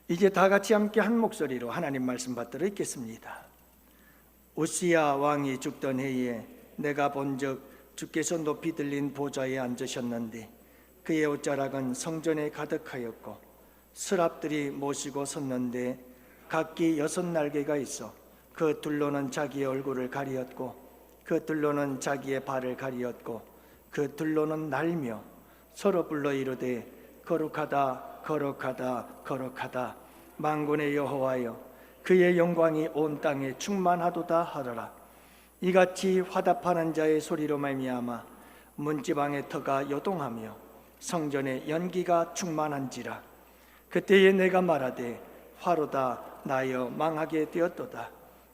이제 다 같이 함께 한 목소리로 하나님 말씀 받들어 읽겠습니다. 우시야 왕이 죽던 해에 내가 본즉 주께서 높이 들린 보좌에 앉으셨는데 그의 옷자락은 성전에 가득하였고 스랍들이 모시고 섰는데 각기 6날개가 있어 그 둘로는 자기의 얼굴을 가리었고 그 둘로는 자기의 발을 가리었고 그 둘로는 날며 서로 불러 이르되 거룩하다 거룩하다 거룩하다 만군의 여호와여 그의 영광이 온 땅에 충만하도다 하더라. 이같이 화답하는 자의 소리로 말미암아 문지방의 터가 요동하며 성전에 연기가 충만한지라. 그때에 내가 말하되 화로다 나여 망하게 되었도다.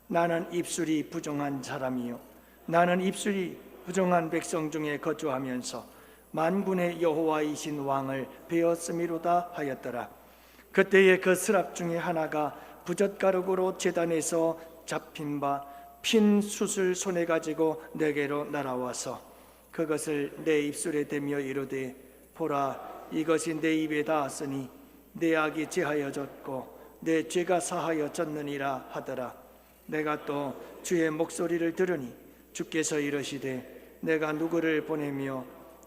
나는 입술이 부정한 사람이요 나는 입술이 부정한 백성 중에 거주하면서 만군의 여호와이신 왕을 베었음이로다 하였더라. 그때에 그 스랍 중에 하나가 부젓가락으로 제단에서 잡힌 바 핀 숯을 손에 가지고 내게로 날아와서 그것을 내 입술에 대며 이르되 보라 이것이 내 입에 닿았으니 내 악이 제하여졌고 내 죄가 사하여졌느니라 하더라. 내가 또 주의 목소리를 들으니 주께서 이르시되 내가 누구를 보내며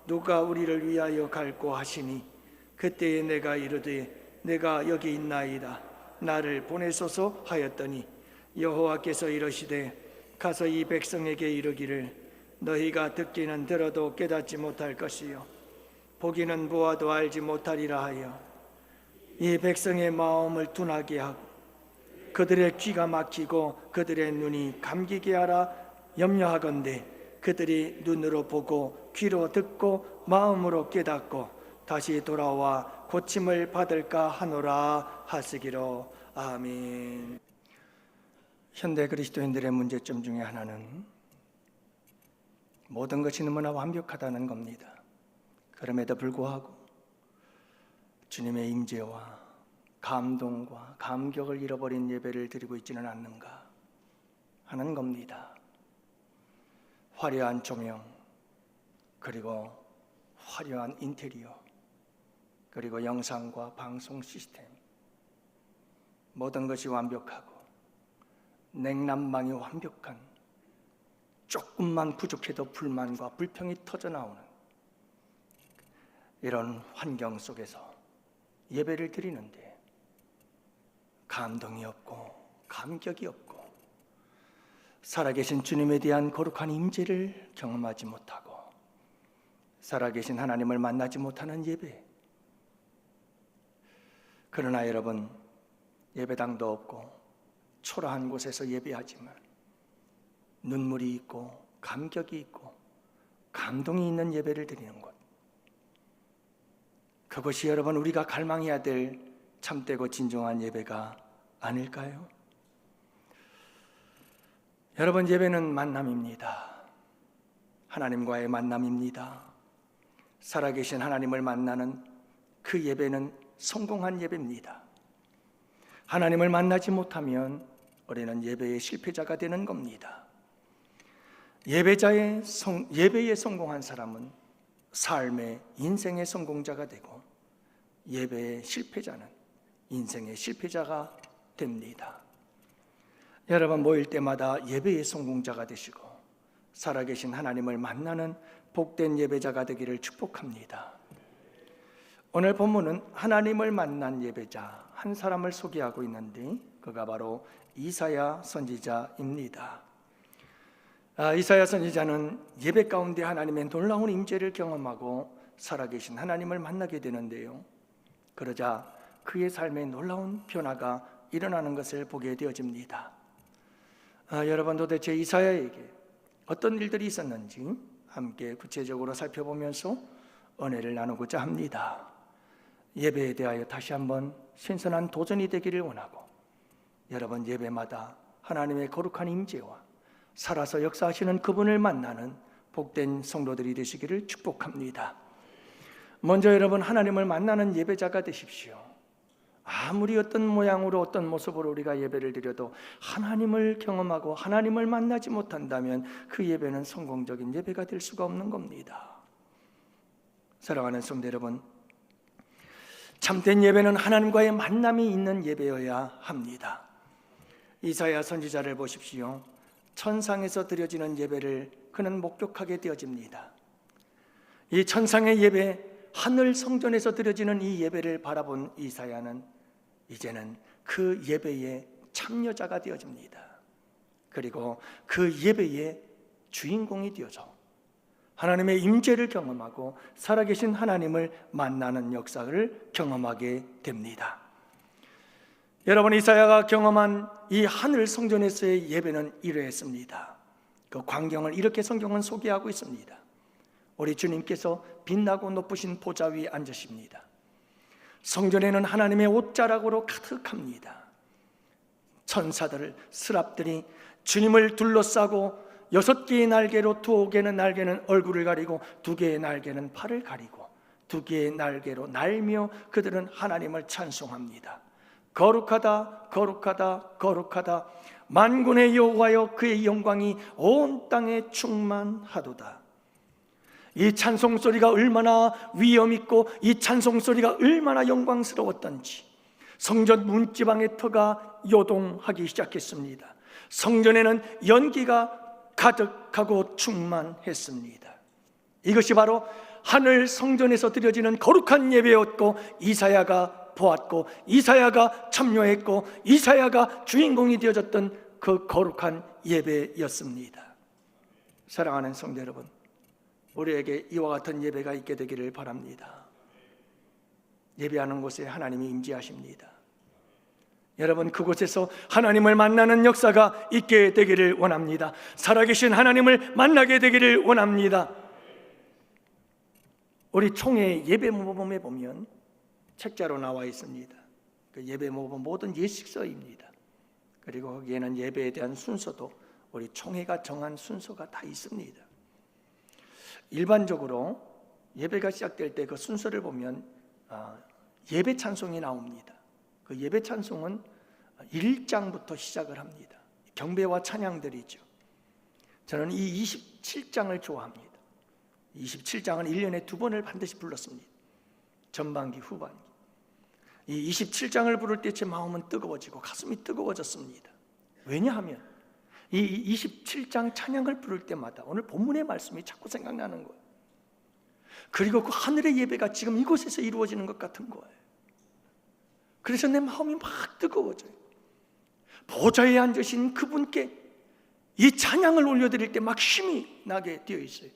누가 우리를 위하여 갈고 하시니 그때에 내가 이르되 내가 여기 있나이다 나를 보내소서 하였더니 여호와께서 이르시되 가서 이 백성에게 이르기를 너희가 듣기는 들어도 깨닫지 못할 것이요 보기는 보아도 알지 못하리라 하여 이 백성의 마음을 둔하게 하고 그들의 귀가 막히고 그들의 눈이 감기게 하라 염려하건대 그들이 눈으로 보고 귀로 듣고 마음으로 깨닫고 다시 돌아와 고침을 받을까 하노라 하시기로. 아멘. 현대 그리스도인들의 문제점 중에 하나는 모든 것이 너무나 완벽하다는 겁니다. 그럼에도 불구하고 주님의 임재와 감동과 감격을 잃어버린 예배를 드리고 있지는 않는가 하는 겁니다. 화려한 조명, 그리고 화려한 인테리어, 그리고 영상과 방송 시스템, 모든 것이 완벽하고 냉난방이 완벽한, 조금만 부족해도 불만과 불평이 터져나오는 이런 환경 속에서 예배를 드리는데 감동이 없고 감격이 없고 살아계신 주님에 대한 거룩한 임재를 경험하지 못하고 살아계신 하나님을 만나지 못하는 예배. 그러나 여러분, 예배당도 없고 초라한 곳에서 예배하지만 눈물이 있고 감격이 있고 감동이 있는 예배를 드리는 것, 그것이 여러분 우리가 갈망해야 될 참되고 진정한 예배가 아닐까요? 여러분, 예배는 만남입니다. 하나님과의 만남입니다. 살아계신 하나님을 만나는 그 예배는 성공한 예배입니다. 하나님을 만나지 못하면 우리는 예배의 실패자가 되는 겁니다. 예배에 성공한 사람은 삶의 인생의 성공자가 되고 예배의 실패자는 인생의 실패자가 됩니다. 여러분, 모일 때마다 예배의 성공자가 되시고 살아계신 하나님을 만나는 복된 예배자가 되기를 축복합니다. 오늘 본문은 하나님을 만난 예배자 한 사람을 소개하고 있는데 그가 바로 이사야 선지자입니다. 이사야 선지자는 예배 가운데 하나님의 놀라운 임재를 경험하고 살아계신 하나님을 만나게 되는데요, 그러자 그의 삶에 놀라운 변화가 일어나는 것을 보게 되어집니다. 여러분, 도대체 이사야에게 어떤 일들이 있었는지 함께 구체적으로 살펴보면서 은혜를 나누고자 합니다. 예배에 대하여 다시 한번 신선한 도전이 되기를 원하고 여러분, 예배마다 하나님의 거룩한 임재와 살아서 역사하시는 그분을 만나는 복된 성도들이 되시기를 축복합니다. 먼저 여러분, 하나님을 만나는 예배자가 되십시오. 아무리 어떤 모양으로 어떤 모습으로 우리가 예배를 드려도 하나님을 경험하고 하나님을 만나지 못한다면 그 예배는 성공적인 예배가 될 수가 없는 겁니다. 사랑하는 성도 여러분, 참된 예배는 하나님과의 만남이 있는 예배여야 합니다. 이사야 선지자를 보십시오. 천상에서 드려지는 예배를 그는 목격하게 되어집니다. 이 천상의 예배, 하늘 성전에서 드려지는 이 예배를 바라본 이사야는 이제는 그 예배의 참여자가 되어집니다. 그리고 그 예배의 주인공이 되어져 하나님의 임재를 경험하고 살아계신 하나님을 만나는 역사를 경험하게 됩니다. 여러분, 이사야가 경험한 이 하늘 성전에서의 예배는 이러했습니다. 그 광경을 이렇게 성경은 소개하고 있습니다. 우리 주님께서 빛나고 높으신 보좌 위에 앉으십니다. 성전에는 하나님의 옷자락으로 가득합니다. 천사들, 스랍들이 주님을 둘러싸고 6개의 날개로 2개의 날개는 얼굴을 가리고 2개의 날개는 팔을 가리고 2개의 날개로 날며 그들은 하나님을 찬송합니다. 거룩하다, 거룩하다, 거룩하다. 만군의 여호와여, 그의 영광이 온 땅에 충만하도다. 이 찬송소리가 얼마나 위엄있고 이 찬송소리가 얼마나 영광스러웠던지 성전 문지방의 터가 요동하기 시작했습니다. 성전에는 연기가 가득하고 충만했습니다. 이것이 바로 하늘 성전에서 드려지는 거룩한 예배였고, 이사야가 보았고 이사야가 참여했고 이사야가 주인공이 되어졌던 그 거룩한 예배였습니다. 사랑하는 성도 여러분, 우리에게 이와 같은 예배가 있게 되기를 바랍니다. 예배하는 곳에 하나님이 임재하십니다. 여러분, 그곳에서 하나님을 만나는 역사가 있게 되기를 원합니다. 살아계신 하나님을 만나게 되기를 원합니다. 우리 총회 예배 모범에 보면 책자로 나와 있습니다. 그 예배 모범 모든 예식서입니다. 그리고 거기에는 예배에 대한 순서도 우리 총회가 정한 순서가 다 있습니다. 일반적으로 예배가 시작될 때 그 순서를 보면 예배 찬송이 나옵니다. 그 예배 찬송은 1장부터 시작을 합니다. 경배와 찬양들이죠. 저는 이 27장을 좋아합니다. 27장은 1년에 2번을 반드시 불렀습니다. 전반기, 후반기. 이 27장을 부를 때 제 마음은 뜨거워지고 가슴이 뜨거워졌습니다. 왜냐하면 이 27장 찬양을 부를 때마다 오늘 본문의 말씀이 자꾸 생각나는 거예요. 그리고 그 하늘의 예배가 지금 이곳에서 이루어지는 것 같은 거예요. 그래서 내 마음이 막 뜨거워져요. 보좌에 앉으신 그분께 이 찬양을 올려드릴 때 막 힘이 나게 되어 있어요.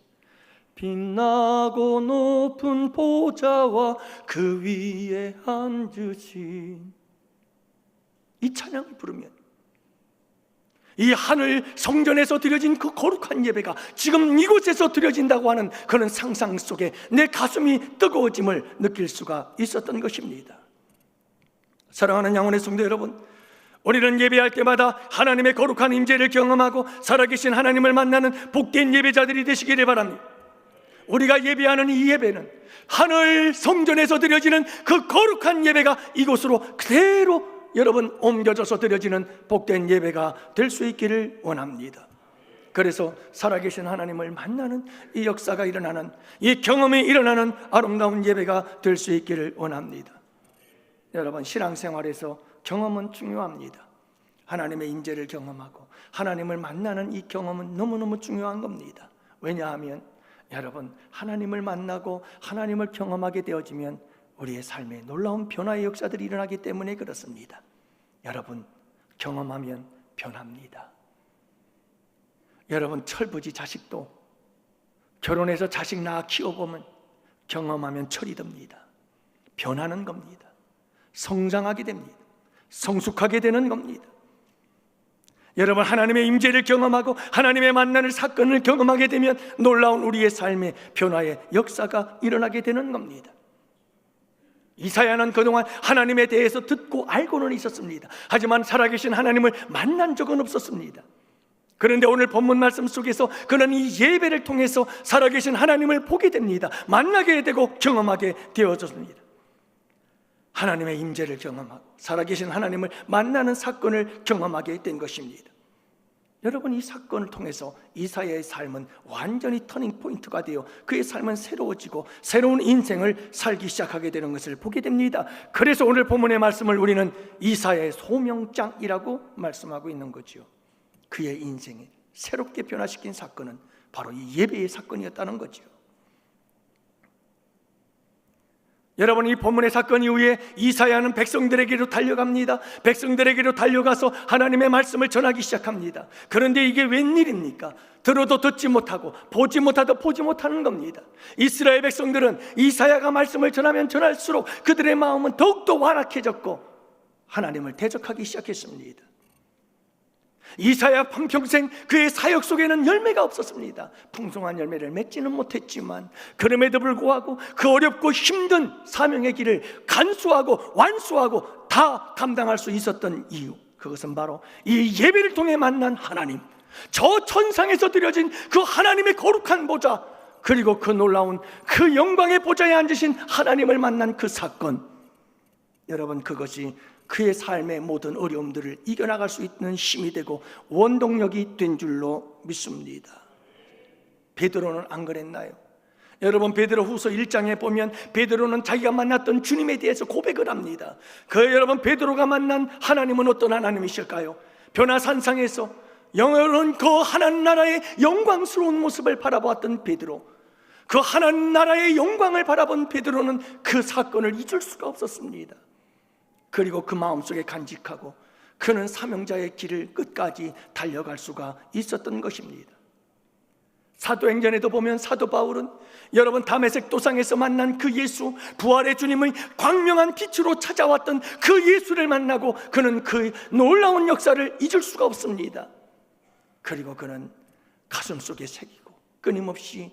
빛나고 높은 보좌와 그 위에 앉으신, 이 찬양을 부르면 이 하늘 성전에서 드려진 그 거룩한 예배가 지금 이곳에서 드려진다고 하는 그런 상상 속에 내 가슴이 뜨거워짐을 느낄 수가 있었던 것입니다. 사랑하는 양원의 성도 여러분, 우리는 예배할 때마다 하나님의 거룩한 임재를 경험하고 살아계신 하나님을 만나는 복된 예배자들이 되시기를 바랍니다. 우리가 예배하는 이 예배는 하늘 성전에서 드려지는 그 거룩한 예배가 이곳으로 그대로 여러분 옮겨져서 드려지는 복된 예배가 될 수 있기를 원합니다. 그래서 살아계신 하나님을 만나는 이 역사가 일어나는, 이 경험이 일어나는 아름다운 예배가 될 수 있기를 원합니다. 여러분, 신앙생활에서 경험은 중요합니다. 하나님의 임재를 경험하고 하나님을 만나는 이 경험은 너무너무 중요한 겁니다. 왜냐하면 여러분, 하나님을 만나고 하나님을 경험하게 되어지면 우리의 삶에 놀라운 변화의 역사들이 일어나기 때문에 그렇습니다. 여러분, 경험하면 변합니다. 여러분, 철부지 자식도 결혼해서 자식 낳아 키워보면 경험하면 철이 듭니다. 변하는 겁니다. 성장하게 됩니다. 성숙하게 되는 겁니다. 여러분, 하나님의 임재를 경험하고 하나님의 만나는 사건을 경험하게 되면 놀라운 우리의 삶의 변화의 역사가 일어나게 되는 겁니다. 이사야는 그동안 하나님에 대해서 듣고 알고는 있었습니다. 하지만 살아계신 하나님을 만난 적은 없었습니다. 그런데 오늘 본문 말씀 속에서 그는 이 예배를 통해서 살아계신 하나님을 보게 됩니다. 만나게 되고 경험하게 되어졌습니다. 하나님의 임재를 경험하고 살아계신 하나님을 만나는 사건을 경험하게 된 것입니다. 여러분, 이 사건을 통해서 이사야의 삶은 완전히 터닝 포인트가 되어 그의 삶은 새로워지고 새로운 인생을 살기 시작하게 되는 것을 보게 됩니다. 그래서 오늘 본문의 말씀을 우리는 이사야의 소명장이라고 말씀하고 있는 거죠. 그의 인생을 새롭게 변화시킨 사건은 바로 이 예배의 사건이었다는 거죠. 여러분, 이 본문의 사건 이후에 이사야는 백성들에게로 달려갑니다. 백성들에게로 달려가서 하나님의 말씀을 전하기 시작합니다. 그런데 이게 웬일입니까? 들어도 듣지 못하고 보지 못하도 보지 못하는 겁니다. 이스라엘 백성들은 이사야가 말씀을 전하면 전할수록 그들의 마음은 더욱더 완악해졌고 하나님을 대적하기 시작했습니다. 이사야 한평생 그의 사역 속에는 열매가 없었습니다. 풍성한 열매를 맺지는 못했지만 그럼에도 불구하고 그 어렵고 힘든 사명의 길을 간수하고 완수하고 다 감당할 수 있었던 이유, 그것은 바로 이 예배를 통해 만난 하나님, 저 천상에서 드려진 그 하나님의 거룩한 보좌, 그리고 그 놀라운 그 영광의 보좌에 앉으신 하나님을 만난 그 사건, 여러분, 그것이 그의 삶의 모든 어려움들을 이겨나갈 수 있는 힘이 되고 원동력이 된 줄로 믿습니다. 베드로는 안 그랬나요? 여러분, 베드로후서 1장에 보면 베드로는 자기가 만났던 주님에 대해서 고백을 합니다. 여러분, 베드로가 만난 하나님은 어떤 하나님이실까요? 변화산상에서 영원한 그 하나님 나라의 영광스러운 모습을 바라보았던 베드로, 그 하나님 나라의 영광을 바라본 베드로는 그 사건을 잊을 수가 없었습니다. 그리고 그 마음속에 간직하고 그는 사명자의 길을 끝까지 달려갈 수가 있었던 것입니다. 사도행전에도 보면 사도 바울은 여러분, 다메섹 도상에서 만난 그 예수, 부활의 주님의 광명한 빛으로 찾아왔던 그 예수를 만나고 그는 그 놀라운 역사를 잊을 수가 없습니다. 그리고 그는 가슴속에 새기고 끊임없이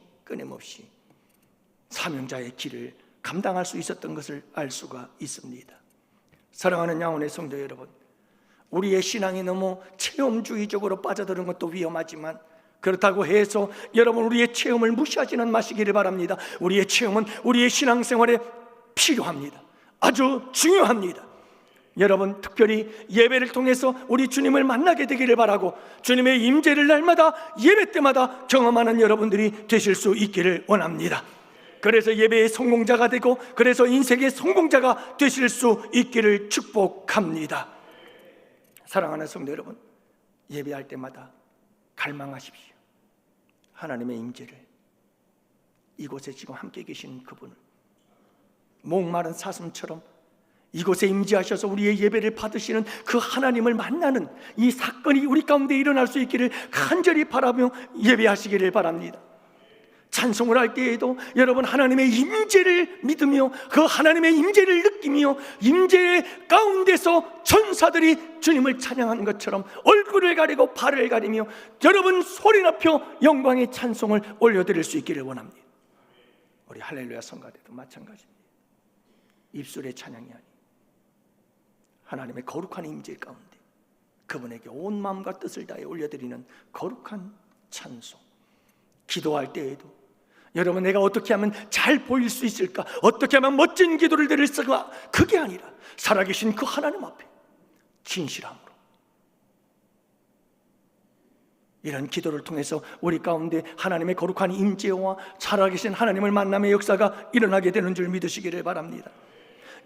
사명자의 길을 감당할 수 있었던 것을 알 수가 있습니다. 사랑하는 양혼의 성도 여러분, 우리의 신앙이 너무 체험주의적으로 빠져드는 것도 위험하지만 그렇다고 해서 여러분, 우리의 체험을 무시하지는 마시기를 바랍니다. 우리의 체험은 우리의 신앙생활에 필요합니다. 아주 중요합니다. 여러분, 특별히 예배를 통해서 우리 주님을 만나게 되기를 바라고 주님의 임재를 날마다 예배 때마다 경험하는 여러분들이 되실 수 있기를 원합니다. 그래서 예배의 성공자가 되고 그래서 인생의 성공자가 되실 수 있기를 축복합니다. 사랑하는 성도 여러분, 예배할 때마다 갈망하십시오. 하나님의 임재를, 이곳에 지금 함께 계신 그분을 목마른 사슴처럼 이곳에 임재하셔서 우리의 예배를 받으시는 그 하나님을 만나는 이 사건이 우리 가운데 일어날 수 있기를 간절히 바라며 예배하시기를 바랍니다. 찬송을 할 때에도 여러분, 하나님의 임재를 믿으며 그 하나님의 임재를 느끼며 임재 가운데서 천사들이 주님을 찬양하는 것처럼 얼굴을 가리고 발을 가리며 여러분, 소리 높여 영광의 찬송을 올려드릴 수 있기를 원합니다. 우리 할렐루야 성가대도 마찬가지입니다. 입술의 찬양이 아닌 하나님의 거룩한 임재 가운데 그분에게 온 마음과 뜻을 다해 올려드리는 거룩한 찬송. 기도할 때에도 여러분, 내가 어떻게 하면 잘 보일 수 있을까? 어떻게 하면 멋진 기도를 드릴 수가? 그게 아니라 살아계신 그 하나님 앞에 진실함으로 이런 기도를 통해서 우리 가운데 하나님의 거룩한 임재와 살아계신 하나님을 만남의 역사가 일어나게 되는 줄 믿으시기를 바랍니다.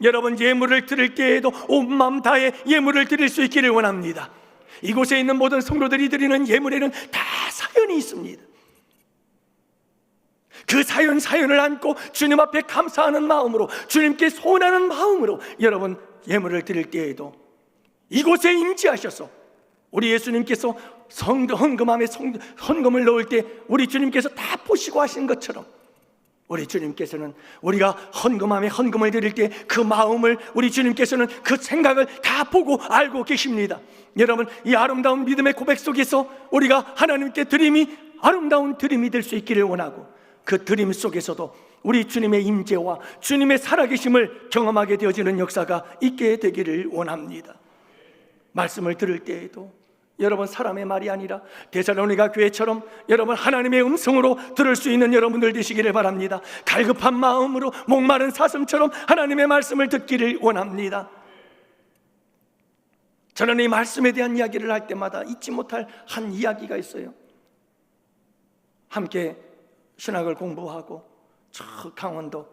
여러분, 예물을 드릴 때에도 온 마음 다해 예물을 드릴 수 있기를 원합니다. 이곳에 있는 모든 성도들이 드리는 예물에는 다 사연이 있습니다. 그 사연을 안고 주님 앞에 감사하는 마음으로, 주님께 소원하는 마음으로 여러분, 예물을 드릴 때에도 이곳에 임재하셔서 우리 예수님께서 헌금함에 헌금을 넣을 때 우리 주님께서 다 보시고 하신 것처럼 우리 주님께서는 우리가 헌금함에 헌금을 드릴 때 그 마음을 우리 주님께서는 그 생각을 다 보고 알고 계십니다. 여러분, 이 아름다운 믿음의 고백 속에서 우리가 하나님께 드림이 아름다운 드림이 될 수 있기를 원하고 그 드림 속에서도 우리 주님의 임재와 주님의 살아계심을 경험하게 되어지는 역사가 있게 되기를 원합니다. 말씀을 들을 때에도 여러분, 사람의 말이 아니라 데살로니가 교회처럼 여러분, 하나님의 음성으로 들을 수 있는 여러분들 되시기를 바랍니다. 갈급한 마음으로 목마른 사슴처럼 하나님의 말씀을 듣기를 원합니다. 저는 이 말씀에 대한 이야기를 할 때마다 잊지 못할 한 이야기가 있어요. 함께 신학을 공부하고 저 강원도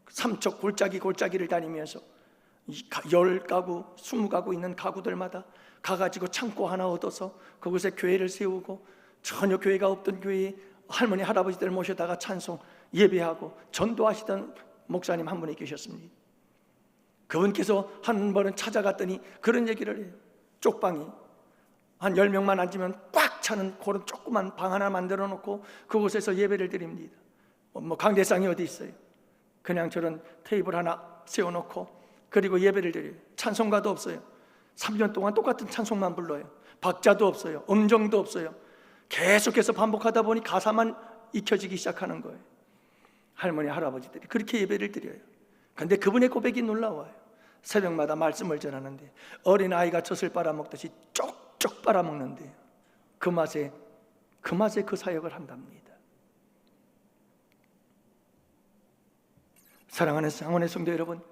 삼척 골짜기를 다니면서 10가구, 20가구 있는 가구들마다 가가지고 창고 하나 얻어서 그곳에 교회를 세우고, 전혀 교회가 없던 교회에 할머니 할아버지들 모셔다가 찬송 예배하고 전도하시던 목사님 한 분이 계셨습니다. 그분께서 한 번은 찾아갔더니 그런 얘기를 해요. 쪽방이 한 10명만 앉으면 꽉 차는 그런 조그만 방 하나 만들어 놓고 그곳에서 예배를 드립니다. 강대상이 어디 있어요? 그냥 저런 테이블 하나 세워놓고 그리고 예배를 드려요. 찬송가도 없어요. 3년 동안 똑같은 찬송만 불러요. 박자도 없어요. 음정도 없어요. 계속해서 반복하다 보니 가사만 익혀지기 시작하는 거예요. 할머니 할아버지들이 그렇게 예배를 드려요. 그런데 그분의 고백이 놀라워요. 새벽마다 말씀을 전하는데 어린아이가 젖을 빨아먹듯이 쪽쪽 빨아먹는데 그 맛에 그 사역을 한답니다. 사랑하는 상원의 성도 여러분,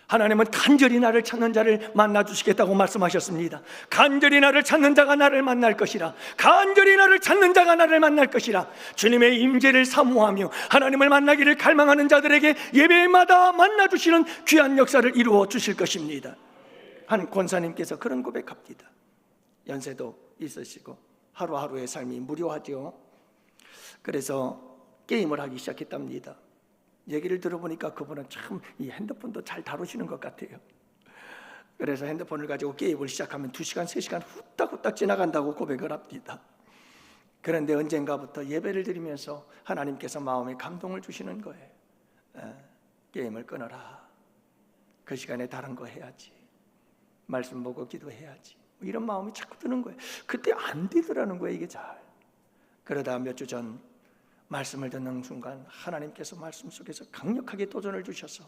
하나님은 간절히 나를 찾는 자를 만나주시겠다고 말씀하셨습니다. 간절히 나를 찾는 자가 나를 만날 것이라. 간절히 나를 찾는 자가 나를 만날 것이라. 주님의 임재를 사모하며 하나님을 만나기를 갈망하는 자들에게 예배마다 만나주시는 귀한 역사를 이루어 주실 것입니다. 한 권사님께서 그런 고백합니다. 연세도 있으시고 하루하루의 삶이 무료하죠. 그래서 게임을 하기 시작했답니다. 얘기를 들어보니까 그분은 참 이 핸드폰도 잘 다루시는 것 같아요. 그래서 핸드폰을 가지고 게임을 시작하면 2시간, 3시간 후딱후딱 지나간다고 고백을 합니다. 그런데 언젠가부터 예배를 드리면서 하나님께서 마음에 감동을 주시는 거예요. 게임을 끊어라. 그 시간에 다른 거 해야지. 말씀 보고 기도해야지. 이런 마음이 자꾸 드는 거예요. 그때 안 되더라는 거예요, 이게 잘. 그러다 몇 주 전 말씀을 듣는 순간 하나님께서 말씀 속에서 강력하게 도전을 주셔서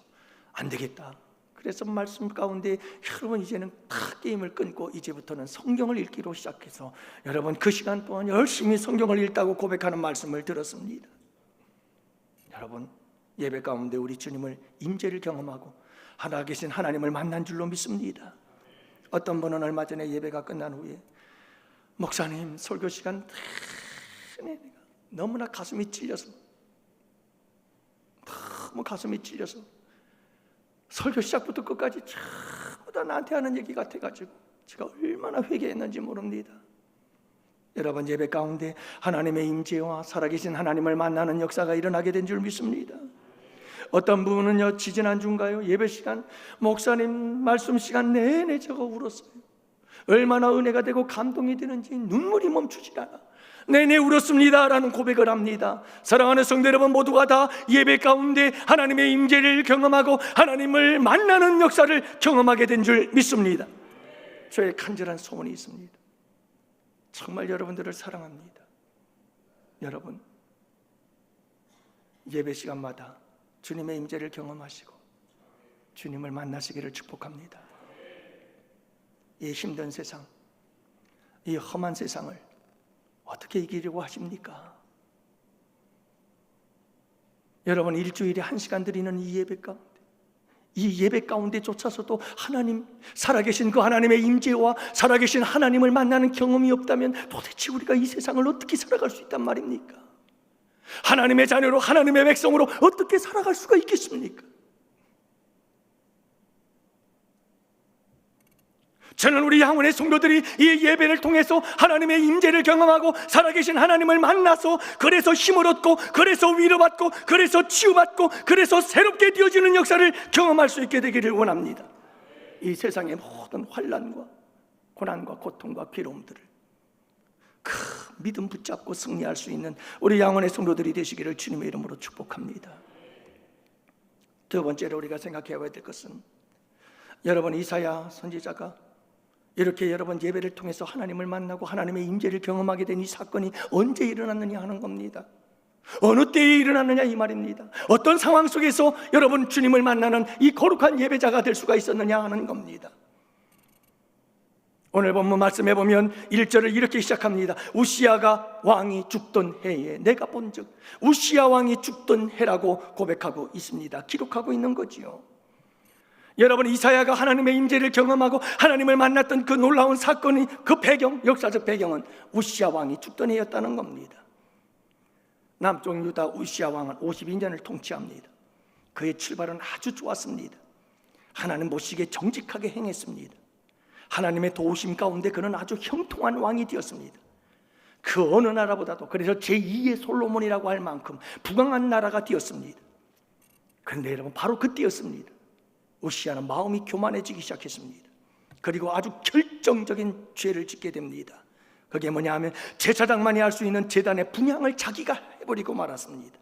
안 되겠다. 그래서 말씀 가운데 여러분 이제는 다 게임을 끊고 이제부터는 성경을 읽기로 시작해서 여러분 그 시간 동안 열심히 성경을 읽다고 고백하는 말씀을 들었습니다. 여러분 예배 가운데 우리 주님을 임재를 경험하고 하나 계신 하나님을 만난 줄로 믿습니다. 어떤 분은 얼마 전에 예배가 끝난 후에 목사님 설교 시간 내내 너무나 가슴이 찔려서 너무 가슴이 찔려서 설교 시작부터 끝까지 전부 다 나한테 하는 얘기 같아가지고 제가 얼마나 회개했는지 모릅니다. 여러분 예배 가운데 하나님의 임재와 살아계신 하나님을 만나는 역사가 일어나게 된 줄 믿습니다. 어떤 분은요 지지난주인가요? 예배 시간 목사님 말씀 시간 내내 제가 울었어요. 얼마나 은혜가 되고 감동이 되는지 눈물이 멈추질 않아 내내 울었습니다 라는 고백을 합니다. 사랑하는 성도 여러분 모두가 다 예배 가운데 하나님의 임재를 경험하고 하나님을 만나는 역사를 경험하게 된 줄 믿습니다. 저의 간절한 소원이 있습니다. 정말 여러분들을 사랑합니다. 여러분 예배 시간마다 주님의 임재를 경험하시고 주님을 만나시기를 축복합니다. 이 힘든 세상, 이 험한 세상을 어떻게 이기려고 하십니까? 여러분 일주일에 1시간 드리는 이 예배 가운데, 이 예배 가운데조차서도 하나님, 살아계신 그 하나님의 임재와 살아계신 하나님을 만나는 경험이 없다면 도대체 우리가 이 세상을 어떻게 살아갈 수 있단 말입니까? 하나님의 자녀로 하나님의 백성으로 어떻게 살아갈 수가 있겠습니까? 저는 우리 양원의 성도들이 이 예배를 통해서 하나님의 임재를 경험하고 살아계신 하나님을 만나서 그래서 힘을 얻고 그래서 위로받고 그래서 치유받고 그래서 새롭게 되어지는 역사를 경험할 수 있게 되기를 원합니다. 이 세상의 모든 환난과 고난과 고통과 괴로움들을 그 믿음 붙잡고 승리할 수 있는 우리 양원의 성도들이 되시기를 주님의 이름으로 축복합니다. 두 번째로 우리가 생각해야 될 것은 여러분 이사야 선지자가 이렇게 여러분 예배를 통해서 하나님을 만나고 하나님의 임재를 경험하게 된 이 사건이 언제 일어났느냐 하는 겁니다. 어느 때에 일어났느냐 이 말입니다. 어떤 상황 속에서 여러분 주님을 만나는 이 거룩한 예배자가 될 수가 있었느냐 하는 겁니다. 오늘 본문 말씀해 보면 1절을 이렇게 시작합니다. 우시아가 왕이 죽던 해에 내가 본즉, 우시아 왕이 죽던 해라고 고백하고 있습니다. 기록하고 있는 거지요. 여러분, 이사야가 하나님의 임재를 경험하고 하나님을 만났던 그 놀라운 사건이, 그 배경, 역사적 배경은 우시야 왕이 죽던 해였다는 겁니다. 남쪽 유다 우시야 왕은 52년을 통치합니다. 그의 출발은 아주 좋았습니다. 하나님 보시기에 정직하게 행했습니다. 하나님의 도우심 가운데 그는 아주 형통한 왕이 되었습니다. 그 어느 나라보다도, 그래서 제2의 솔로몬이라고 할 만큼 부강한 나라가 되었습니다. 그런데 여러분, 바로 그때였습니다. 우시야는 마음이 교만해지기 시작했습니다. 그리고 아주 결정적인 죄를 짓게 됩니다. 그게 뭐냐 하면, 제사장만이 할 수 있는 제단의 분향을 자기가 해버리고 말았습니다.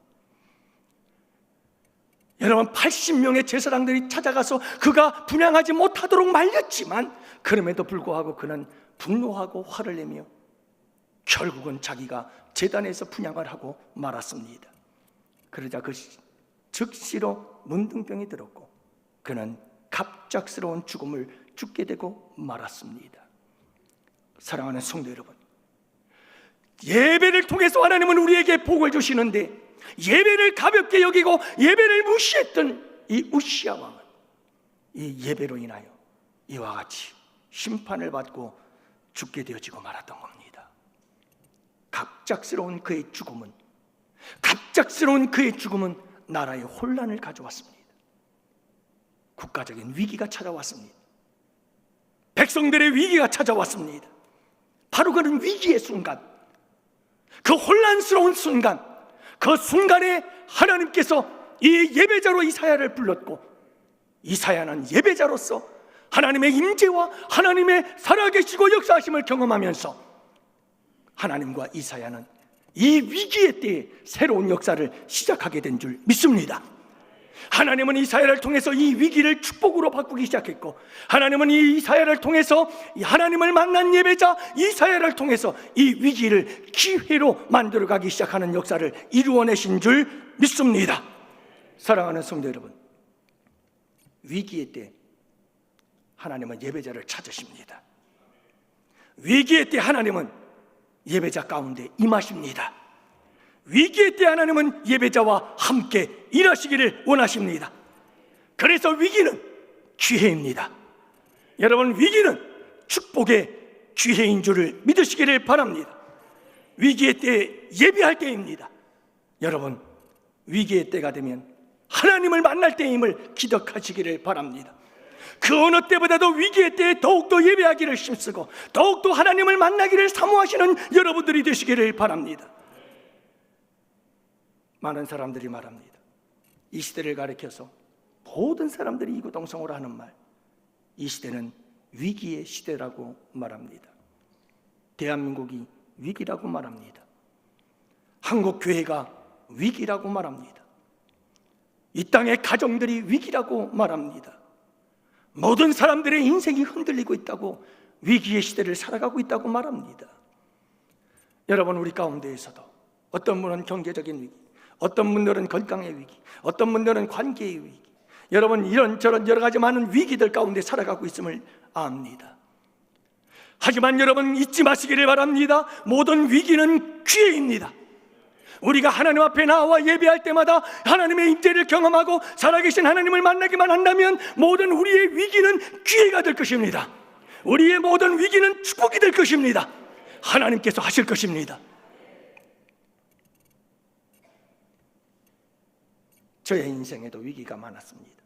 여러분, 80명의 제사장들이 찾아가서 그가 분향하지 못하도록 말렸지만, 그럼에도 불구하고 그는 분노하고 화를 내며 결국은 자기가 제단에서 분향을 하고 말았습니다. 그러자 그 즉시로 문둥병이 들었고 그는 갑작스러운 죽음을 죽게 되고 말았습니다. 사랑하는 성도 여러분, 예배를 통해서 하나님은 우리에게 복을 주시는데, 예배를 가볍게 여기고 예배를 무시했던 이 우시야 왕은 이 예배로 인하여 이와 같이 심판을 받고 죽게 되어지고 말았던 겁니다. 갑작스러운 그의 죽음은 나라에 혼란을 가져왔습니다. 국가적인 위기가 찾아왔습니다. 백성들의 위기가 찾아왔습니다. 바로 그런 위기의 순간, 그 혼란스러운 순간, 그 순간에 하나님께서 이 예배자로 이사야를 불렀고, 이사야는 예배자로서 하나님의 임재와 하나님의 살아계시고 역사하심을 경험하면서 하나님과 이사야는 이 위기의 때에 새로운 역사를 시작하게 된 줄 믿습니다. 하나님은 이사야를 통해서 이 위기를 축복으로 바꾸기 시작했고, 하나님은 이 이사야를 통해서 하나님을 만난 예배자 이사야를 통해서 이 위기를 기회로 만들어가기 시작하는 역사를 이루어내신 줄 믿습니다. 사랑하는 성도 여러분, 위기의 때 하나님은 예배자를 찾으십니다. 위기의 때 하나님은 예배자 가운데 임하십니다. 위기의 때 하나님은 예배자와 함께 일하시기를 원하십니다. 그래서 위기는 기회입니다. 여러분, 위기는 축복의 기회인 줄을 믿으시기를 바랍니다. 위기의 때 예배할 때입니다. 여러분, 위기의 때가 되면 하나님을 만날 때임을 기억하시기를 바랍니다. 그 어느 때보다도 위기의 때에 더욱더 예배하기를 힘쓰고 더욱더 하나님을 만나기를 사모하시는 여러분들이 되시기를 바랍니다. 많은 사람들이 말합니다. 이 시대를 가리켜서 모든 사람들이 이구동성으로 하는 말, 이 시대는 위기의 시대라고 말합니다. 대한민국이 위기라고 말합니다. 한국 교회가 위기라고 말합니다. 이 땅의 가정들이 위기라고 말합니다. 모든 사람들의 인생이 흔들리고 있다고, 위기의 시대를 살아가고 있다고 말합니다. 여러분, 우리 가운데에서도 어떤 분은 경제적인 위기, 어떤 분들은 건강의 위기, 어떤 분들은 관계의 위기, 여러분 이런저런 여러 가지 많은 위기들 가운데 살아가고 있음을 압니다. 하지만 여러분 잊지 마시기를 바랍니다. 모든 위기는 기회입니다. 우리가 하나님 앞에 나와 예배할 때마다 하나님의 임재를 경험하고 살아계신 하나님을 만나기만 한다면 모든 우리의 위기는 기회가 될 것입니다. 우리의 모든 위기는 축복이 될 것입니다. 하나님께서 하실 것입니다. 저의 인생에도 위기가 많았습니다.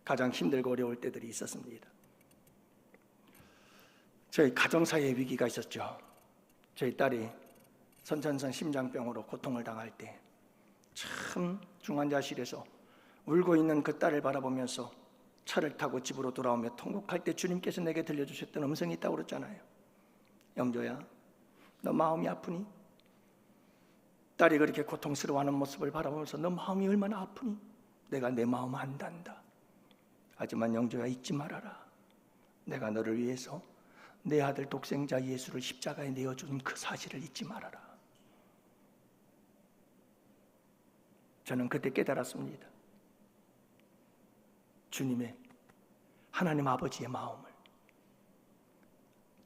가장 힘들고 어려울 때들이 있었습니다. 저희 가정사의 위기가 있었죠. 저희 딸이 선천성 심장병으로 고통을 당할 때 참 중환자실에서 울고 있는 그 딸을 바라보면서 차를 타고 집으로 돌아오며 통곡할 때 주님께서 내게 들려주셨던 음성이 있다고 그랬잖아요. 영조야, 너 마음이 아프니? 딸이 그렇게 고통스러워하는 모습을 바라보면서 너 마음이 얼마나 아프니? 내가 내 마음 안단다. 하지만 영조야, 잊지 말아라. 내가 너를 위해서 내 아들 독생자 예수를 십자가에 내어준 그 사실을 잊지 말아라. 저는 그때 깨달았습니다. 주님의, 하나님 아버지의 마음을,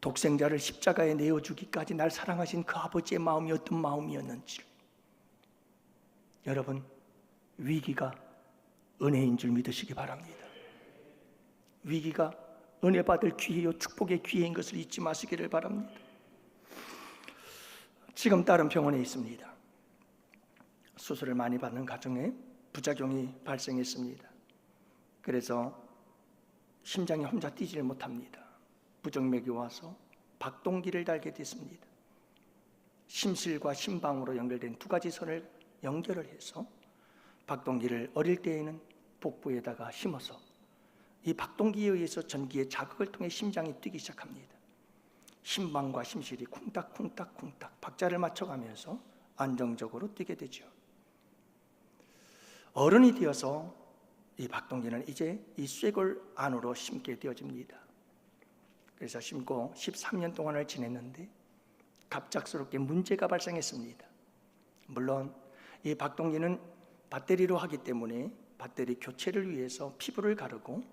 독생자를 십자가에 내어주기까지 날 사랑하신 그 아버지의 마음이 어떤 마음이었는지를. 여러분, 위기가 은혜인 줄 믿으시기 바랍니다. 위기가 은혜 받을 기회요 축복의 기회인 것을 잊지 마시기를 바랍니다. 지금 다른 병원에 있습니다. 수술을 많이 받는 가정에 부작용이 발생했습니다. 그래서 심장이 혼자 뛰지를 못합니다. 부정맥이 와서 박동기를 달게 됐습니다. 심실과 심방으로 연결된 두 가지 선을 연결을 해서 박동기를 어릴 때에는 복부에다가 심어서 이 박동기에 의해서 전기의 자극을 통해 심장이 뛰기 시작합니다. 심방과 심실이 쿵딱쿵딱쿵딱 박자를 맞춰가면서 안정적으로 뛰게 되죠. 어른이 되어서 이 박동기는 이제 이 쇄골 안으로 심게 되어집니다. 그래서 심고 13년 동안을 지냈는데 갑작스럽게 문제가 발생했습니다. 물론 이 박동기는 배터리로 하기 때문에 배터리 교체를 위해서 피부를 가르고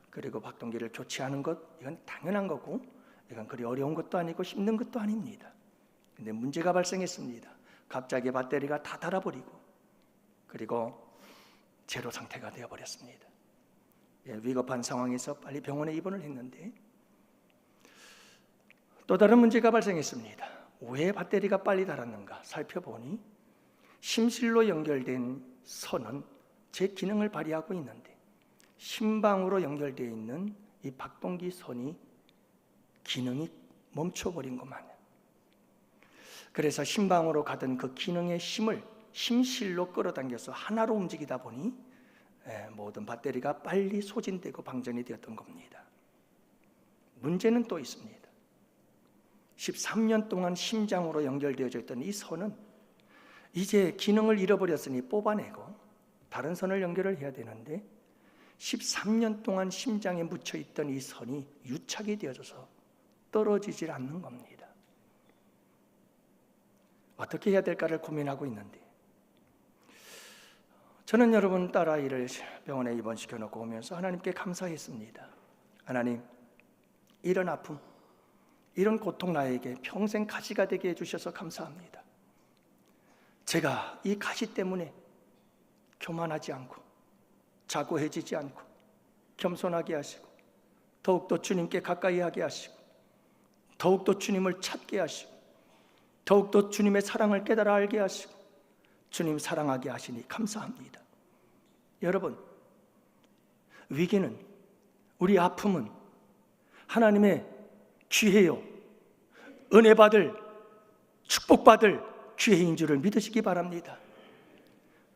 그리고 박동기를 교체하는 것, 이건 당연한 거고 이건 그리 어려운 것도 아니고 힘든 것도 아닙니다. 근데 문제가 발생했습니다. 갑자기 배터리가 다 닳아버리고 그리고 제로 상태가 되어버렸습니다. 위급한 상황에서 빨리 병원에 입원을 했는데 또 다른 문제가 발생했습니다. 왜 배터리가 빨리 닳았는가 살펴보니 심실로 연결된 선은 제 기능을 발휘하고 있는데 심방으로 연결되어 있는 이 박동기 선이 기능이 멈춰버린 것 마냥, 그래서 심방으로 가던 그 기능의 힘을 심실로 끌어당겨서 하나로 움직이다 보니 모든 배터리가 빨리 소진되고 방전이 되었던 겁니다. 문제는 또 있습니다. 13년 동안 심장으로 연결되어져 있던 이 선은 이제 기능을 잃어버렸으니 뽑아내고 다른 선을 연결을 해야 되는데 13년 동안 심장에 묻혀있던 이 선이 유착이 되어져서 떨어지질 않는 겁니다. 어떻게 해야 될까를 고민하고 있는데 저는 여러분 딸아이를 병원에 입원시켜 놓고 오면서 하나님께 감사했습니다. 하나님, 이런 아픔, 이런 고통 나에게 평생 가시가 되게 해주셔서 감사합니다. 제가 이 가시 때문에 교만하지 않고 자고해지지 않고 겸손하게 하시고 더욱더 주님께 가까이 하게 하시고 더욱더 주님을 찾게 하시고 더욱더 주님의 사랑을 깨달아 알게 하시고 주님 사랑하게 하시니 감사합니다. 여러분, 위기는, 우리 아픔은 하나님의 기회요, 은혜 받을, 축복받을 기회인 줄을 믿으시기 바랍니다.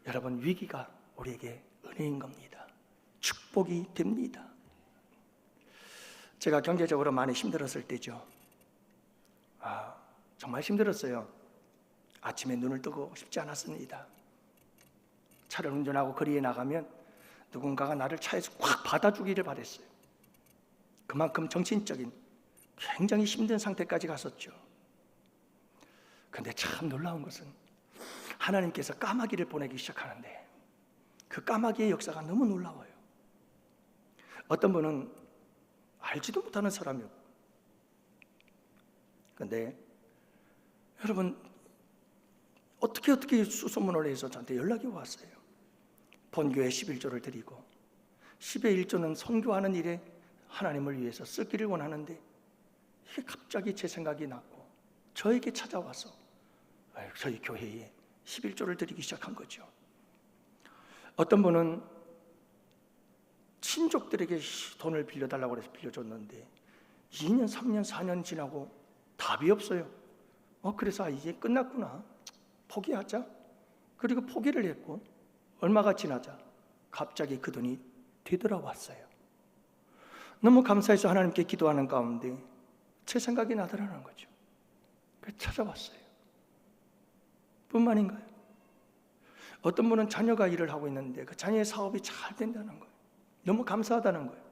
여러분, 위기가 우리에게 은혜인 겁니다. 축복이 됩니다. 제가 경제적으로 많이 힘들었을 때죠. 정말 힘들었어요. 아침에 눈을 뜨고 싶지 않았습니다. 차를 운전하고 거리에 나가면 누군가가 나를 차에서 확 받아주기를 바랬어요. 그만큼 정신적인 굉장히 힘든 상태까지 갔었죠. 그런데 참 놀라운 것은 하나님께서 까마귀를 보내기 시작하는데 그 까마귀의 역사가 너무 놀라워요. 어떤 분은 알지도 못하는 사람이요. 그런데 여러분, 어떻게 수소문을 해서 저한테 연락이 왔어요. 본교회 11조를 드리고 10의 1조는 선교하는 일에 하나님을 위해서 쓰기를 원하는데 이게 갑자기 제 생각이 났고 저에게 찾아와서 저희 교회에 11조를 드리기 시작한 거죠. 어떤 분은 친족들에게 돈을 빌려달라고 해서 빌려줬는데 2년, 3년, 4년 지나고 답이 없어요. 그래서 이제 끝났구나, 포기하자. 그리고 포기를 했고 얼마가 지나자 갑자기 그 돈이 되돌아왔어요. 너무 감사해서 하나님께 기도하는 가운데 제 생각이 나더라는 거죠. 그래서 찾아왔어요. 뿐만인가요? 어떤 분은 자녀가 일을 하고 있는데 그 자녀의 사업이 잘 된다는 거예요. 너무 감사하다는 거예요.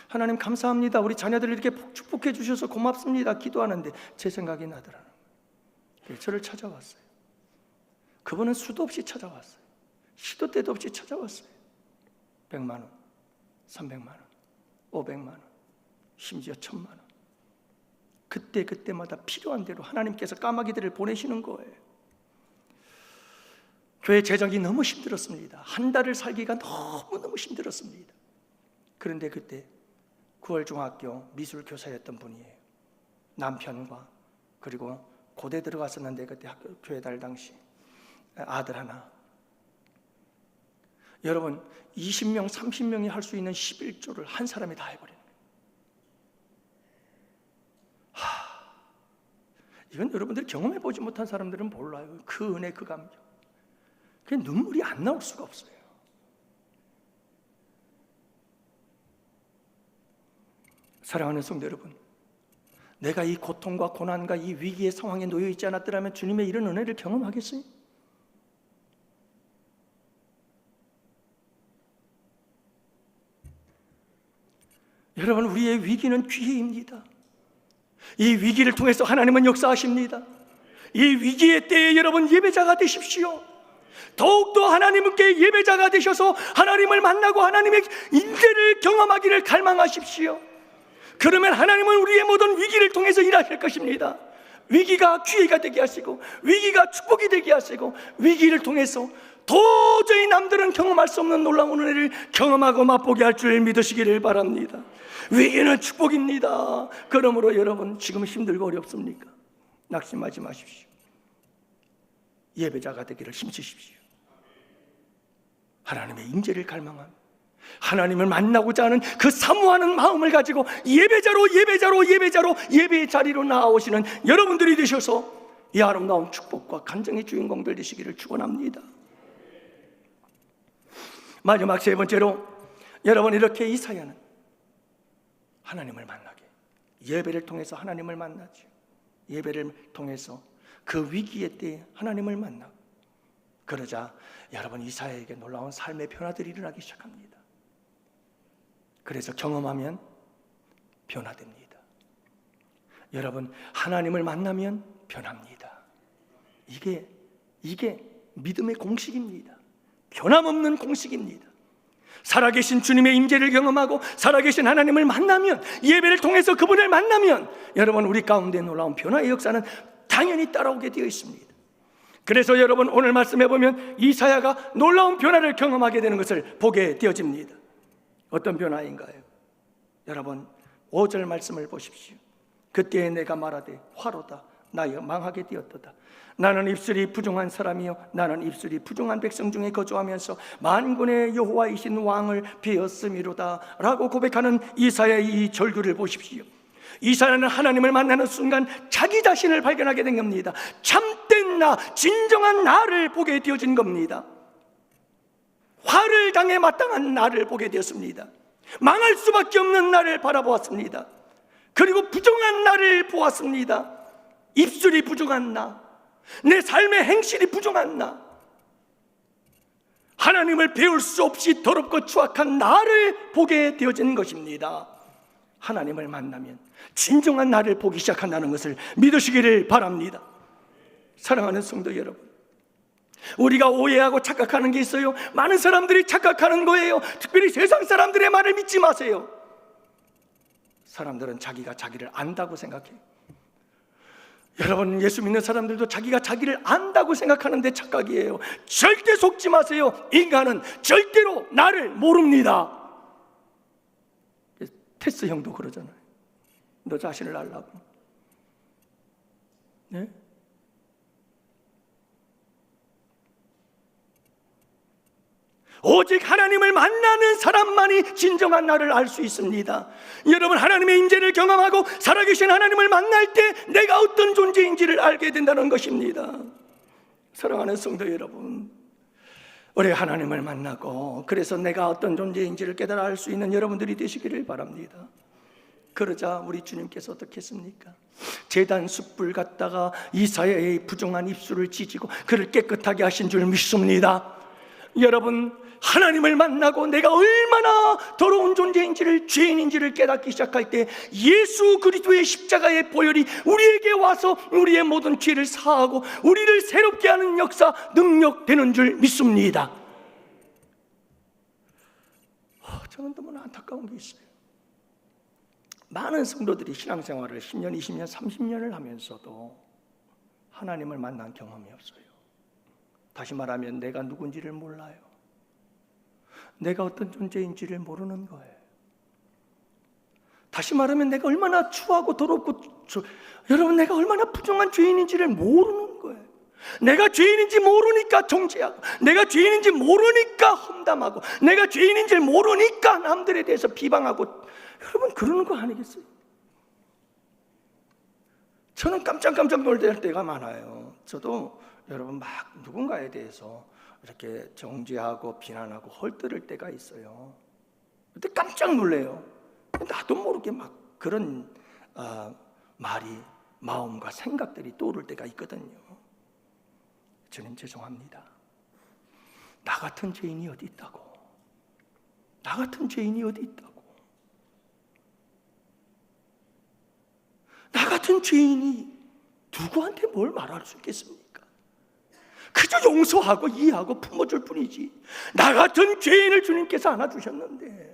하나님 감사합니다. 우리 자녀들을 이렇게 축복해 주셔서 고맙습니다. 기도하는데 제 생각이 나더라는 거예요. 저를 찾아왔어요. 그분은 수도 없이 찾아왔어요. 시도 때도 없이 찾아왔어요. 100만 원, 300만 원, 500만 원, 심지어 1000만 원. 그때마다 필요한 대로 하나님께서 까마귀들을 보내시는 거예요. 교회 재정이 너무 힘들었습니다. 한 달을 살기가 너무너무 힘들었습니다. 그런데 그때 9월 미술 교사였던 분이에요. 남편과 그리고 고대 들어갔었는데 그때 교회 다닐 당시 아들 하나. 여러분 20명 30명이 할 수 있는 11조를 한 사람이 다 해버리는 거예요. 이건 여러분들이 경험해 보지 못한 사람들은 몰라요. 그 은혜, 그 감격. 그냥 눈물이 안 나올 수가 없어요. 사랑하는 성도 여러분, 내가 이 고통과 고난과 이 위기의 상황에 놓여 있지 않았더라면 주님의 이런 은혜를 경험하겠어요? 여러분, 우리의 위기는 기회입니다. 이 위기를 통해서 하나님은 역사하십니다. 이 위기의 때에 여러분 예배자가 되십시오. 더욱더 하나님께 예배자가 되셔서 하나님을 만나고 하나님의 인재를 경험하기를 갈망하십시오. 그러면 하나님은 우리의 모든 위기를 통해서 일하실 것입니다. 위기가 기회가 되게 하시고 위기가 축복이 되게 하시고 위기를 통해서 도저히 남들은 경험할 수 없는 놀라운 은혜를 경험하고 맛보게 할 줄 믿으시기를 바랍니다. 위기는 축복입니다. 그러므로 여러분 지금 힘들고 어렵습니까? 낙심하지 마십시오. 예배자가 되기를 힘쓰십시오. 하나님의 인재를 갈망하며 하나님을 만나고자 하는 그 사모하는 마음을 가지고 예배자로 예배의 자리로 나아오시는 여러분들이 되셔서 이 아름다운 축복과 간증의 주인공들 되시기를 축원합니다. 마지막 세 번째로 여러분 이렇게 이사야는 하나님을 만나게 예배를 통해서 하나님을 만나죠. 예배를 통해서 그 위기의 때에 하나님을 만나고 그러자 여러분 이사야에게 놀라운 삶의 변화들이 일어나기 시작합니다. 그래서 경험하면 변화됩니다. 여러분 하나님을 만나면 변합니다. 이게 믿음의 공식입니다. 변함없는 공식입니다. 살아계신 주님의 임재를 경험하고 살아계신 하나님을 만나면 예배를 통해서 그분을 만나면 여러분 우리 가운데 놀라운 변화의 역사는 당연히 따라오게 되어 있습니다. 그래서 여러분 오늘 말씀해 보면 이사야가 놀라운 변화를 경험하게 되는 것을 보게 되어집니다. 어떤 변화인가요? 여러분 5절 말씀을 보십시오. 그때에 내가 말하되 화로다 나여 망하게 되었도다. 나는 입술이 부정한 사람이요 나는 입술이 부정한 백성 중에 거주하면서 만군의 여호와이신 왕을 베었음이로다 라고 고백하는 이사야의 이 절규를 보십시오. 이사야는 하나님을 만나는 순간 자기 자신을 발견하게 된 겁니다. 참된 나, 진정한 나를 보게 되어진 겁니다. 화를 당해 마땅한 나를 보게 되었습니다. 망할 수밖에 없는 나를 바라보았습니다. 그리고 부정한 나를 보았습니다. 입술이 부정한 나, 내 삶의 행실이 부정한 나, 하나님을 배울 수 없이 더럽고 추악한 나를 보게 되어진 것입니다. 하나님을 만나면 진정한 나를 보기 시작한다는 것을 믿으시기를 바랍니다. 사랑하는 성도 여러분, 우리가 오해하고 착각하는 게 있어요. 많은 사람들이 착각하는 거예요. 특별히 세상 사람들의 말을 믿지 마세요. 사람들은 자기가 자기를 안다고 생각해요. 여러분 예수 믿는 사람들도 자기가 자기를 안다고 생각하는데 착각이에요. 절대 속지 마세요. 인간은 절대로 나를 모릅니다. 테스 형도 그러잖아요. 너 자신을 알라고. 네? 오직 하나님을 만나는 사람만이 진정한 나를 알 수 있습니다. 여러분 하나님의 임재를 경험하고 살아계신 하나님을 만날 때 내가 어떤 존재인지를 알게 된다는 것입니다. 사랑하는 성도 여러분, 우리 하나님을 만나고 그래서 내가 어떤 존재인지를 깨달아 알 수 있는 여러분들이 되시기를 바랍니다. 그러자 우리 주님께서 어떻게 했습니까? 제단 숯불 갖다가 이사야의 부정한 입술을 찢고 그를 깨끗하게 하신 줄 믿습니다. 여러분 하나님을 만나고 내가 얼마나 더러운 존재인지를, 죄인인지를 깨닫기 시작할 때 예수 그리스도의 십자가의 보혈이 우리에게 와서 우리의 모든 죄를 사하고 우리를 새롭게 하는 역사, 능력 되는 줄 믿습니다. 저는 너무나 안타까운 게 있어요. 많은 성도들이 신앙생활을 10년, 20년, 30년을 하면서도 하나님을 만난 경험이 없어요. 다시 말하면 내가 누군지를 몰라요. 내가 어떤 존재인지를 모르는 거예요. 다시 말하면 내가 얼마나 추하고 더럽고 여러분, 내가 얼마나 부정한 죄인인지를 모르는 거예요. 내가 죄인인지 모르니까 정죄하고, 내가 죄인인지 모르니까 험담하고, 내가 죄인인지 모르니까 남들에 대해서 비방하고, 여러분 그러는 거 아니겠어요? 저는 깜짝깜짝 놀랄 때가 많아요. 저도 여러분 막 누군가에 대해서 이렇게 정죄하고 비난하고 헐뜯을 때가 있어요. 그때 깜짝 놀래요. 나도 모르게 막 그런 말이, 마음과 생각들이 떠오를 때가 있거든요. 주님 죄송합니다. 나 같은 죄인이 어디 있다고? 나 같은 죄인이 어디 있다고? 나 같은 죄인이 누구한테 뭘 말할 수 있겠습니까? 그저 용서하고 이해하고 품어줄 뿐이지. 나 같은 죄인을 주님께서 안아주셨는데,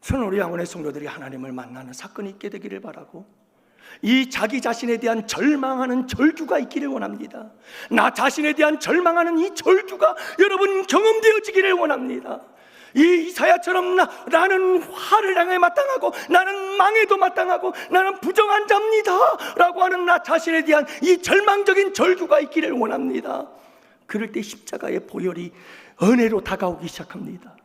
저는 우리 양원의 성도들이 하나님을 만나는 사건이 있게 되기를 바라고, 이 자기 자신에 대한 절망하는 절규가 있기를 원합니다. 나 자신에 대한 절망하는 이 절규가 여러분 경험되어지기를 원합니다. 이 이사야처럼 나는 화를 당해 마땅하고, 나는 망해도 마땅하고, 나는 부정한 자입니다 라고 하는 나 자신에 대한 이 절망적인 절규가 있기를 원합니다. 그럴 때 십자가의 보혈이 은혜로 다가오기 시작합니다.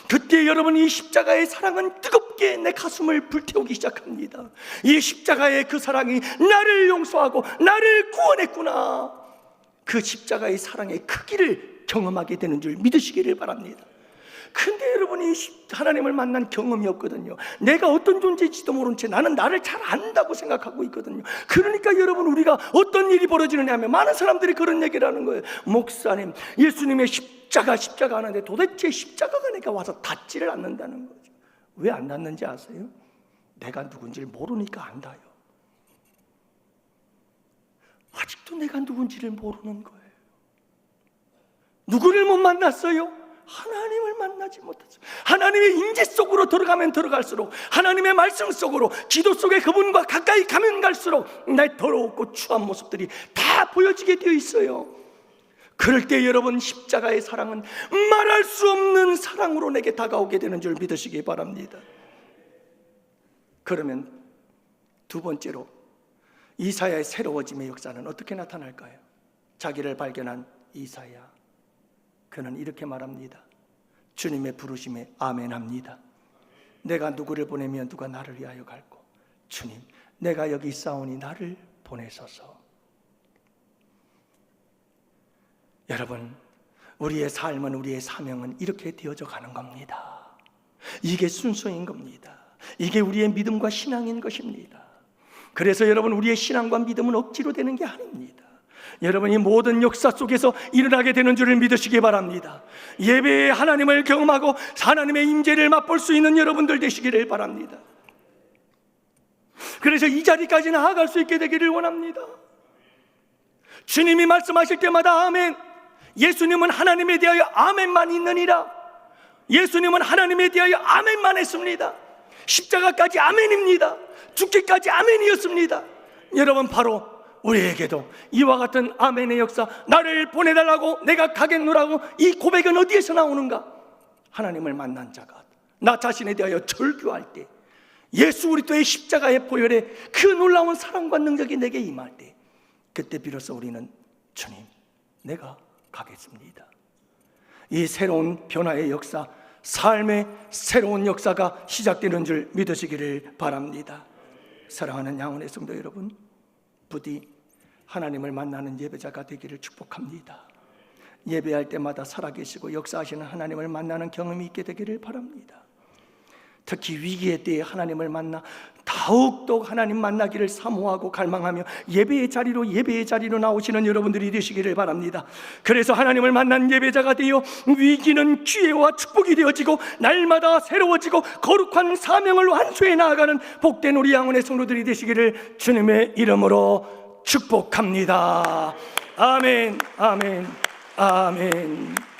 그때 여러분 이 십자가의 사랑은 뜨겁게 내 가슴을 불태우기 시작합니다. 이 십자가의 그 사랑이 나를 용서하고 나를 구원했구나, 그 십자가의 사랑의 크기를 경험하게 되는 줄 믿으시기를 바랍니다. 근데 여러분이 하나님을 만난 경험이 없거든요. 내가 어떤 존재인지도 모른 채 나는 나를 잘 안다고 생각하고 있거든요. 그러니까 여러분, 우리가 어떤 일이 벌어지느냐 하면 많은 사람들이 그런 얘기를 하는 거예요. 목사님, 예수님의 십자가 하는데 도대체 십자가가 내가 와서 닿지를 않는다는 거죠. 왜 안 닿는지 아세요? 내가 누군지를 모르니까 안 닿아요. 아직도 내가 누군지를 모르는 거예요. 누구를 못 만났어요? 하나님을 만나지 못했어요. 하나님의 임재 속으로 들어가면 들어갈수록, 하나님의 말씀 속으로, 기도 속에 그분과 가까이 가면 갈수록 나의 더럽고 추한 모습들이 다 보여지게 되어 있어요. 그럴 때 여러분, 십자가의 사랑은 말할 수 없는 사랑으로 내게 다가오게 되는 줄 믿으시기 바랍니다. 그러면 두 번째로, 이사야의 새로워짐의 역사는 어떻게 나타날까요? 자기를 발견한 이사야, 그는 이렇게 말합니다. 주님의 부르심에 아멘합니다. 내가 누구를 보내면 누가 나를 위하여 갈고, 주님, 내가 여기 있사오니 나를 보내소서. 여러분, 우리의 삶은, 우리의 사명은 이렇게 되어져 가는 겁니다. 이게 순서인 겁니다. 이게 우리의 믿음과 신앙인 것입니다. 그래서 여러분, 우리의 신앙과 믿음은 억지로 되는 게 아닙니다. 여러분이 모든 역사 속에서 일어나게 되는 줄을 믿으시기 바랍니다. 예배에 하나님을 경험하고 하나님의 임재를 맛볼 수 있는 여러분들 되시기를 바랍니다. 그래서 이 자리까지 나아갈 수 있게 되기를 원합니다. 주님이 말씀하실 때마다 아멘. 예수님은 하나님에 대하여 아멘만 있느니라. 예수님은 하나님에 대하여 아멘만 했습니다. 십자가까지 아멘입니다. 죽기까지 아멘이었습니다. 여러분, 바로 우리에게도 이와 같은 아멘의 역사, 나를 보내달라고, 내가 가겠노라고, 이 고백은 어디에서 나오는가? 하나님을 만난 자가 나 자신에 대하여 절규할 때, 예수 그리스도의 십자가의 보혈에 그 놀라운 사랑과 능력이 내게 임할 때, 그때 비로소 우리는 주님, 내가 가겠습니다. 이 새로운 변화의 역사, 삶의 새로운 역사가 시작되는 줄 믿으시기를 바랍니다. 사랑하는 양원의 성도 여러분, 부디 하나님을 만나는 예배자가 되기를 축복합니다. 예배할 때마다 살아계시고 역사하시는 하나님을 만나는 경험이 있게 되기를 바랍니다. 특히 위기의 때에 하나님을 만나 더욱더 하나님 만나기를 사모하고 갈망하며 예배의 자리로 나오시는 여러분들이 되시기를 바랍니다. 그래서 하나님을 만난 예배자가 되어 위기는 기회와 축복이 되어지고 날마다 새로워지고 거룩한 사명을 완수해 나아가는 복된 우리 양원의 성도들이 되시기를 주님의 이름으로 축복합니다. 아멘, 아멘, 아멘.